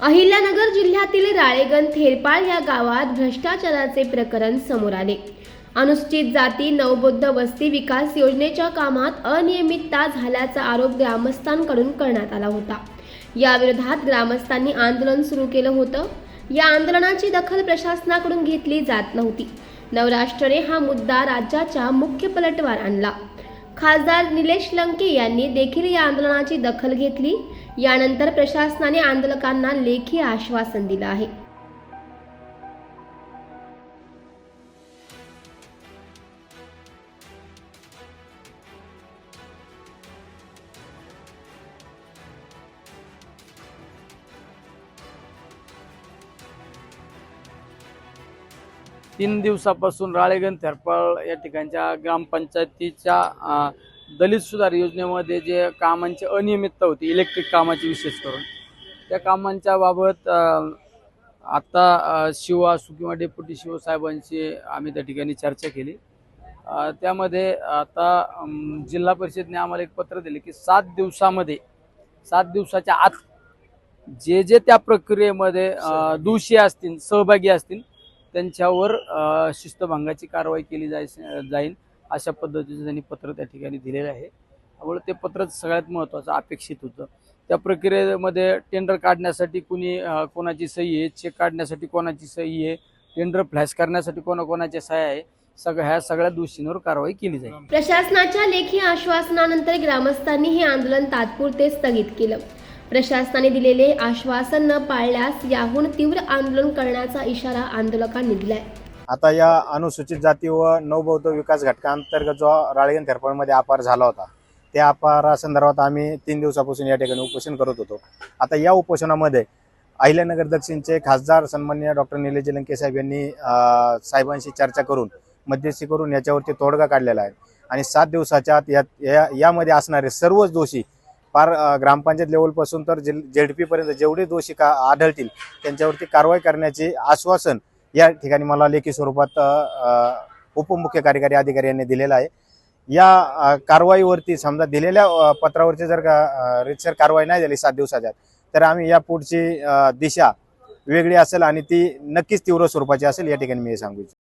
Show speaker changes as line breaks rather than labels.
अहिल्यानगर जिल्ह्यातील राळेगण थेरपाळ या गावात भ्रष्टाचाराचे प्रकरण समोर आले। अनुसूचित जाती नवबौद्ध वस्ती विकास योजनेच्या कामात अनियमितता झाल्याचा आरोप ग्रामस्थांकडून करण्यात आला होता। या विरोधात ग्रामस्थांनी आंदोलन सुरू केलं होतं। या आंदोलनाची दखल प्रशासनाकडून घेतली जात नव्हती। नवराष्ट्रने हा मुद्दा राज्याच्या मुख्य पलटवार आणला। खासदार निलेश लंके यांनी देखील या आंदोलनाची दखल घेतली। यानंतर प्रशासनाने आंदोलकांना लेखी आश्वासन दिलं आहे।
तीन दिवसापासून राळेगण थेरपाळ या ठिकाणच्या ग्रामपंचायतीच्या दलित सुधार योजनेमध्ये जे कामांची अनियमितता होती, इलेक्ट्रिक कामाची विशेष करून, त्या कामांच्या बाबत आता शिव असू किंवा डेप्युटी शिव साहेबांची आम्ही त्या ठिकाणी चर्चा केली। त्यामध्ये आता जिल्हा परिषदेने आम्हाला एक पत्र दिले की 7 दिवसाच्या आत जे त्या प्रक्रियेमध्ये दोषी असतील, सहभागी असतील, त्यांच्यावर शिस्तभंगाची कारवाई केली जाईल अशा पद्धतीचं त्यांनी पत्र त्या ठिकाणी दिलेलं आहे। त्यामुळे ते पत्र सगळ्यात महत्त्वाचं अपेक्षित होतं। त्या प्रक्रियेमध्ये टेंडर काढण्यासाठी कोणाची सही आहे, चेक काढण्यासाठी कोणाची सही आहे, टेंडर फ्लॅश करण्यासाठी कोणाची सही आहे, सगळ्या दोषींवर कारवाई केली जाईल।
प्रशासनाच्या लेखी आश्वासनानंतर ग्रामस्थांनी हे आंदोलन तात्पुरते स्थगित केलं। प्रशासनाने दिलेले आश्वासन न पाळल्यास याहून तीव्र आंदोलन करण्याचा इशारा आंदोलकांनी दिलाय।
आता या अनुसूचित जाती व नवबौद्ध विकास घटकांतर्गत जो राळेगण थेरपाळमध्ये अपार झाला होता, त्या अपारासंदर्भात आम्ही 3 दिवसापासून या ठिकाणी उपोषण करत होतो। आता या उपोषणामध्ये अहिल्यानगर दक्षिणचे खासदार सन्माननीय डॉक्टर निलेश लंके साहेब यांनी साहेबांशी चर्चा करून मध्यस्थी करून याच्यावरती तोडगा काढलेला आहे आणि 7 दिवसाच्या आत यामध्ये असणारे सर्वच दोषी पार ग्रामपंचायत लेवलपासून तर ZDP पर्यंत जेवढे दोषी आढळतील त्यांच्यावरती कारवाई करण्याचे आश्वासन या ठिकाणी मला लेखी स्वरूपात उपमुख्य कार्यकारी अधिकारी यांनी दिलेलं आहे। या कारवाईवरती समजा दिलेल्या पत्रावरती जर का रीतसर कारवाई नाही झाली 7 दिवसाच्या तर आम्ही या पुढची दिशा वेगळी असेल आणि ती नक्कीच तीव्र स्वरूपाची असेल या ठिकाणी मी सांगू इच्छितो।